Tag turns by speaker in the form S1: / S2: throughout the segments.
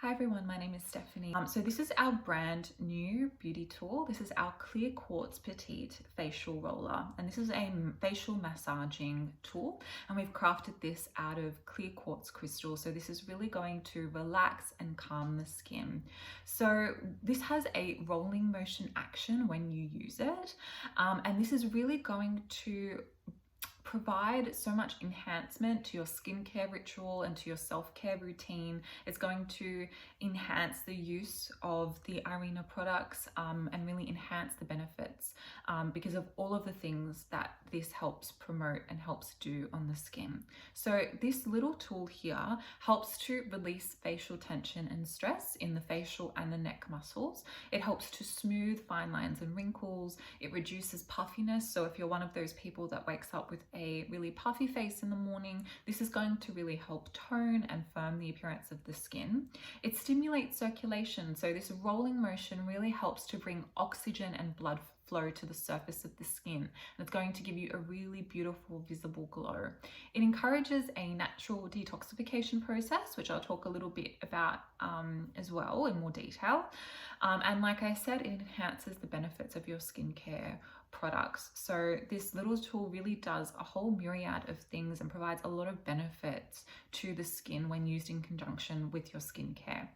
S1: Hi everyone, my name is Stephanie. So this is our brand new beauty tool. This is our Clear Quartz Petite facial roller, and this is a facial massaging tool, and we've crafted this out of clear quartz crystal. So this is really going to relax and calm the skin. So this has a rolling motion action when you use it, and this is really going to provide so much enhancement to your skincare ritual and to your self-care routine. It's going to enhance the use of the Irina products and really enhance the benefits because of all of the things that this helps promote and helps do on the skin. So this little tool here helps to release facial tension and stress in the facial and the neck muscles. It helps to smooth fine lines and wrinkles. It reduces puffiness. So if you're one of those people that wakes up with a really puffy face in the morning, this is going to really help tone and firm the appearance of the skin. It stimulates circulation. So this rolling motion really helps to bring oxygen and blood flow to the surface of the skin, and it's going to give you a really beautiful visible glow. It encourages a natural detoxification process, which I'll talk a little bit about as well in more detail. And like I said, it enhances the benefits of your skincare products. So this little tool really does a whole myriad of things and provides a lot of benefits to the skin when used in conjunction with your skincare.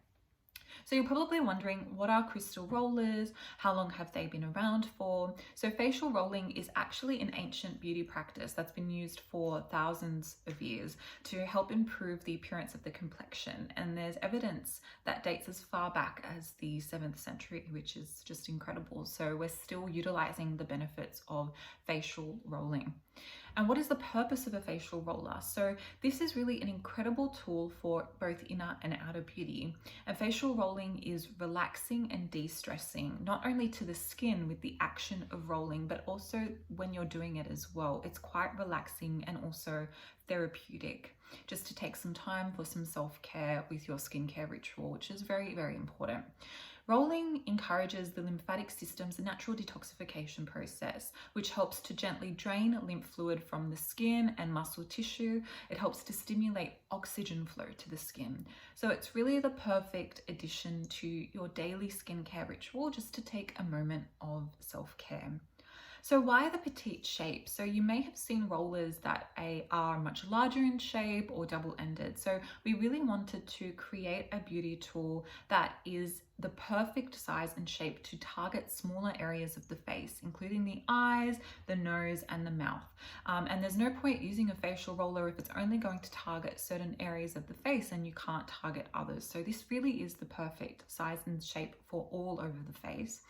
S1: So you're probably wondering, what are crystal rollers? How long have they been around for? So facial rolling is actually an ancient beauty practice that's been used for thousands of years to help improve the appearance of the complexion. And there's evidence that dates as far back as the 7th century, which is just incredible. So we're still utilizing the benefits of facial rolling. And what is the purpose of a facial roller? So this is really an incredible tool for both inner and outer beauty. And facial rolling is relaxing and de-stressing, not only to the skin with the action of rolling, but also when you're doing it as well. It's quite relaxing and also therapeutic, just to take some time for some self-care with your skincare ritual, which is very, very important. Rolling encourages the lymphatic system's natural detoxification process, which helps to gently drain lymph fluid from the skin and muscle tissue. It helps to stimulate oxygen flow to the skin. So it's really the perfect addition to your daily skincare ritual, just to take a moment of self-care. So why the petite shape? So you may have seen rollers that are much larger in shape or double-ended. So we really wanted to create a beauty tool that is the perfect size and shape to target smaller areas of the face, including the eyes, the nose, and the mouth. And there's no point using a facial roller if it's only going to target certain areas of the face and you can't target others. So this really is the perfect size and shape for all over the face.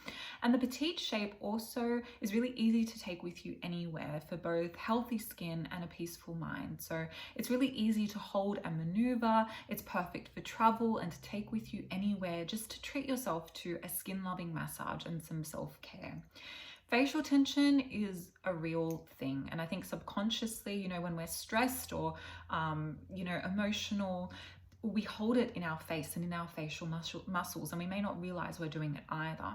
S1: And the petite shape also is really easy to take with you anywhere for both healthy skin and a peaceful mind. So it's really easy to hold and maneuver. It's perfect for travel and to take with you anywhere, just to treat yourself to a skin-loving massage and some self-care. Facial tension is a real thing, and I think subconsciously, when we're stressed or emotional, we hold it in our face and in our facial muscles, and we may not realize we're doing it either.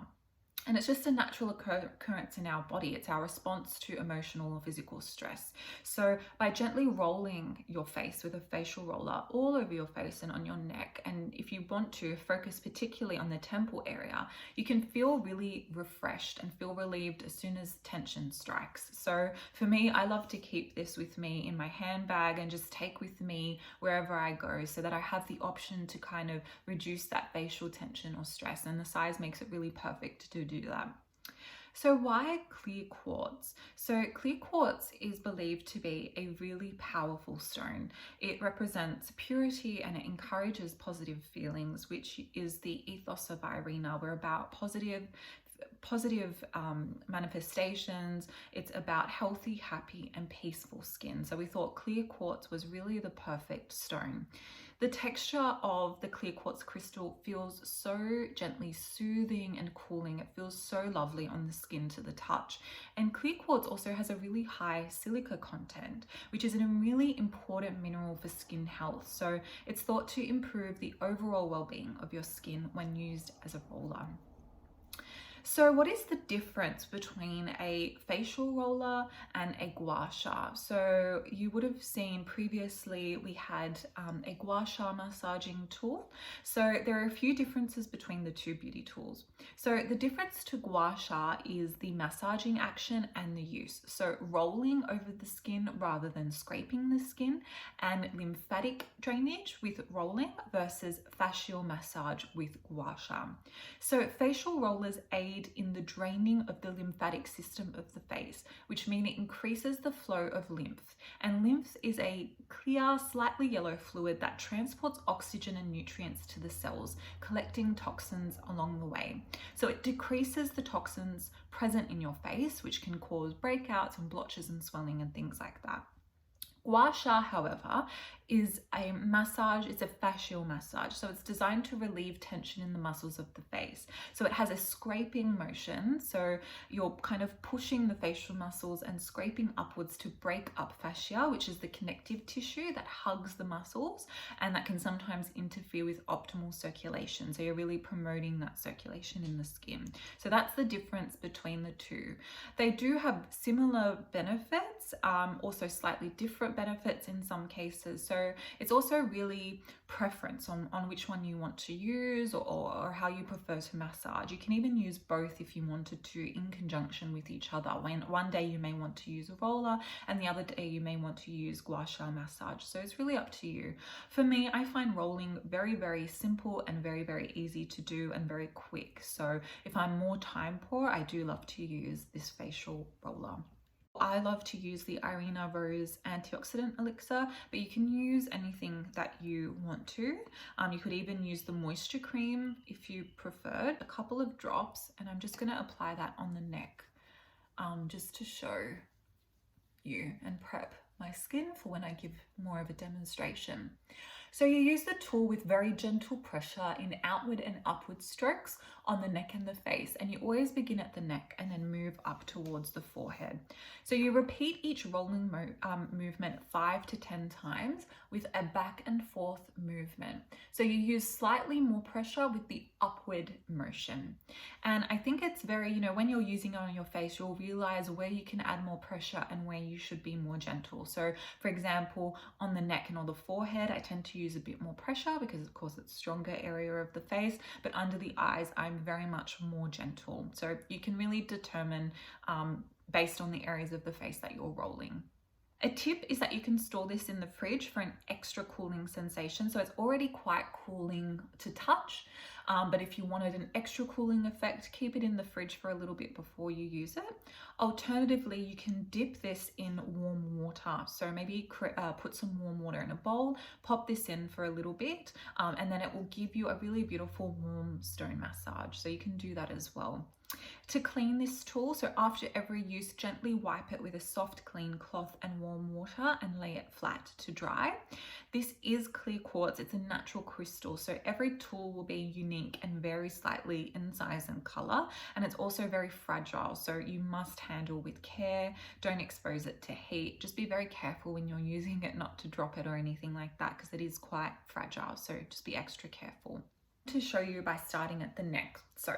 S1: And it's just a natural occurrence in our body. It's our response to emotional or physical stress. So by gently rolling your face with a facial roller all over your face and on your neck, and if you want to focus particularly on the temple area, you can feel really refreshed and feel relieved as soon as tension strikes. So for me, I love to keep this with me in my handbag and just take with me wherever I go, so that I have the option to kind of reduce that facial tension or stress, and the size makes it really perfect to do that. So why clear quartz? So clear quartz is believed to be a really powerful stone. It represents purity and it encourages positive feelings, which is the ethos of Irina. We're about positive manifestations. It's about healthy, happy, and peaceful skin. So we thought clear quartz was really the perfect stone. The texture of the clear quartz crystal feels so gently soothing and cooling. It feels so lovely on the skin to the touch. And clear quartz also has a really high silica content, which is a really important mineral for skin health. So it's thought to improve the overall well-being of your skin when used as a roller. So what is the difference between a facial roller and a gua sha? So you would have seen previously we had a gua sha massaging tool. So there are a few differences between the two beauty tools. So the difference to gua sha is the massaging action and the use. So rolling over the skin rather than scraping the skin, and lymphatic drainage with rolling versus fascial massage with gua sha. So facial rollers aid in the draining of the lymphatic system of the face, which means it increases the flow of lymph. And lymph is a clear, slightly yellow fluid that transports oxygen and nutrients to the cells, collecting toxins along the way. So it decreases the toxins present in your face, which can cause breakouts and blotches and swelling and things like that. Gua sha, however, is a massage, it's a fascial massage. So it's designed to relieve tension in the muscles of the face. So it has a scraping motion. So you're kind of pushing the facial muscles and scraping upwards to break up fascia, which is the connective tissue that hugs the muscles, and that can sometimes interfere with optimal circulation. So you're really promoting that circulation in the skin. So that's the difference between the two. They do have similar benefits, also slightly different benefits in some cases. So it's also really preference on which one you want to use, or how you prefer to massage. You can even use both if you wanted to in conjunction with each other. When one day you may want to use a roller and the other day you may want to use gua sha massage. So it's really up to you. For me, I find rolling very, very simple and very, very easy to do and very quick. So if I'm more time poor, I do love to use this facial roller. I love to use the Irina Rose antioxidant elixir, but you can use anything that you want to. You could even use the moisture cream if you preferred. A couple of drops, and I'm just going to apply that on the neck just to show you and prep my skin for when I give more of a demonstration. So you use the tool with very gentle pressure in outward and upward strokes on the neck and the face, and you always begin at the neck and then move up towards the forehead. So you repeat each rolling movement 5 to 10 times with a back and forth movement. So you use slightly more pressure with the upward motion. And I think it's very, when you're using it on your face, you'll realize where you can add more pressure and where you should be more gentle. So for example, on the neck and on the forehead, I tend to use a bit more pressure because of course it's a stronger area of the face, but under the eyes, I'm very much more gentle. So you can really determine based on the areas of the face that you're rolling. A tip is that you can store this in the fridge for an extra cooling sensation. So it's already quite cooling to touch, but if you wanted an extra cooling effect, keep it in the fridge for a little bit before you use it. Alternatively, you can dip this in warm water. So maybe put some warm water in a bowl, pop this in for a little bit, and then it will give you a really beautiful warm stone massage. So you can do that as well. To clean this tool, so after every use, gently wipe it with a soft clean cloth and warm water and lay it flat to dry. This is clear quartz. It's a natural crystal, so every tool will be unique and vary slightly in size and color, and it's also very fragile, so you must handle with care. Don't expose it to heat. Just be very careful when you're using it not to drop it or anything like that, because it is quite fragile, so just be extra careful. To show you by starting at the neck. So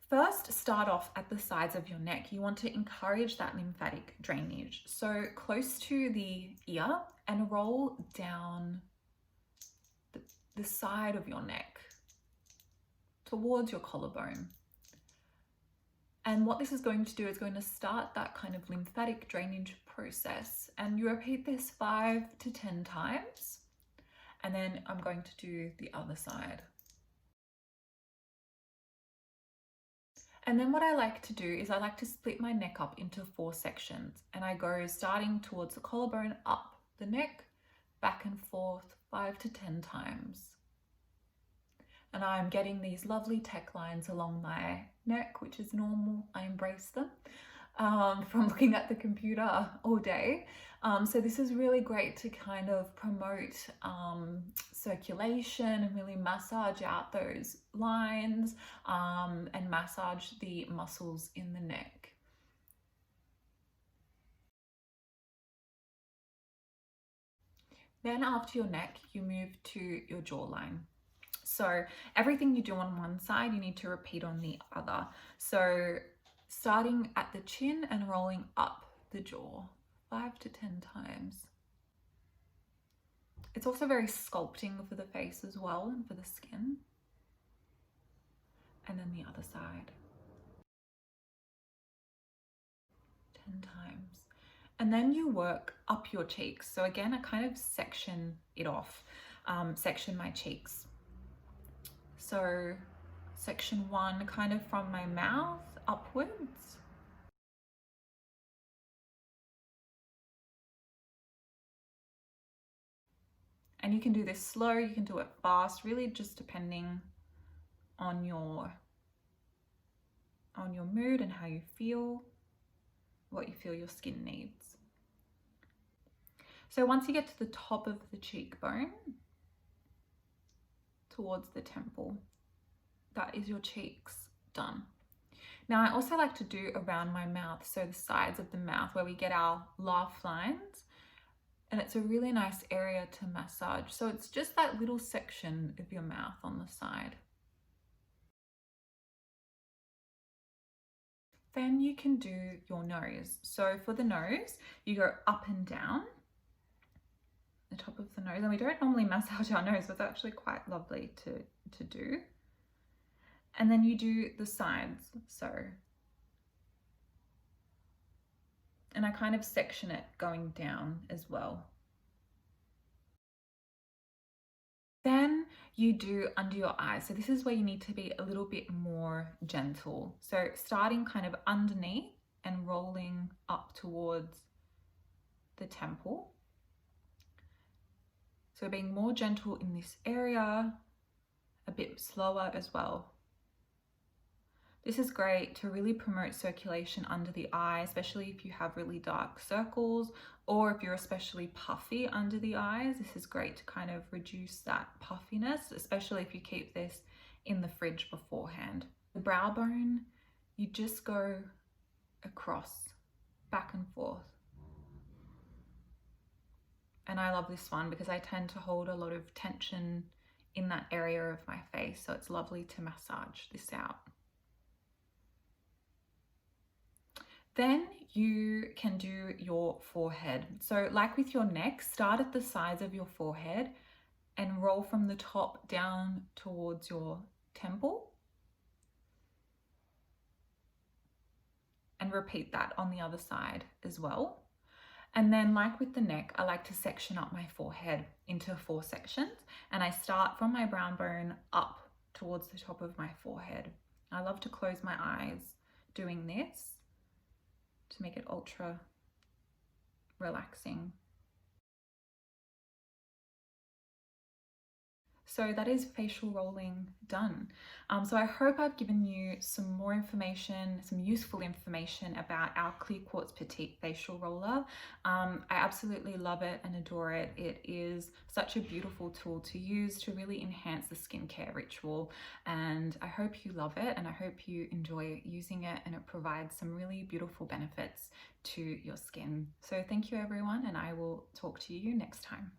S1: first, start off at the sides of your neck. You want to encourage that lymphatic drainage. So close to the ear, and roll down the side of your neck towards your collarbone. And what this is going to do is going to start that kind of lymphatic drainage process. And you repeat this 5 to 10 times. And then I'm going to do the other side. And then what I like to do is I like to split my neck up into 4 sections, and I go starting towards the collarbone, up the neck, back and forth 5 to 10 times. And I'm getting these lovely tech lines along my neck, which is normal. I embrace them from looking at the computer all day. So this is really great to kind of promote circulation and really massage out those lines and massage the muscles in the neck. Then after your neck, you move to your jawline. So everything you do on one side, you need to repeat on the other. So starting at the chin and rolling up the jaw 5 to 10 times. It's also very sculpting for the face as well and for the skin. And then the other side. 10 times. And then you work up your cheeks. So again, I kind of section it off, section my cheeks. So section 1 kind of from my mouth upwards. And you can do this slow, you can do it fast, really just depending on your mood and how you feel, what you feel your skin needs. So once you get to the top of the cheekbone, towards the temple, that is your cheeks done. Now I also like to do around my mouth, so the sides of the mouth where we get our laugh lines, and it's a really nice area to massage. So it's just that little section of your mouth on the side. Then you can do your nose. So for the nose, you go up and down the top of the nose, and we don't normally massage our nose, but it's actually quite lovely to do. And then you do the sides, so. And I kind of section it going down as well. Then you do under your eyes. So this is where you need to be a little bit more gentle. So starting kind of underneath and rolling up towards the temple. So being more gentle in this area, a bit slower as well. This is great to really promote circulation under the eye, especially if you have really dark circles, or if you're especially puffy under the eyes. This is great to kind of reduce that puffiness, especially if you keep this in the fridge beforehand. The brow bone, you just go across, back and forth. And I love this one because I tend to hold a lot of tension in that area of my face, so it's lovely to massage this out. Then you can do your forehead. So like with your neck, start at the sides of your forehead and roll from the top down towards your temple. And repeat that on the other side as well. And then like with the neck, I like to section up my forehead into 4 sections. And I start from my brow bone up towards the top of my forehead. I love to close my eyes doing this to make it ultra relaxing. So that is facial rolling done. So I hope I've given you some more information, some useful information about our Clear Quartz Petite facial roller. I absolutely love it and adore it. It is such a beautiful tool to use to really enhance the skincare ritual. And I hope you love it and I hope you enjoy using it, and it provides some really beautiful benefits to your skin. So thank you everyone, and I will talk to you next time.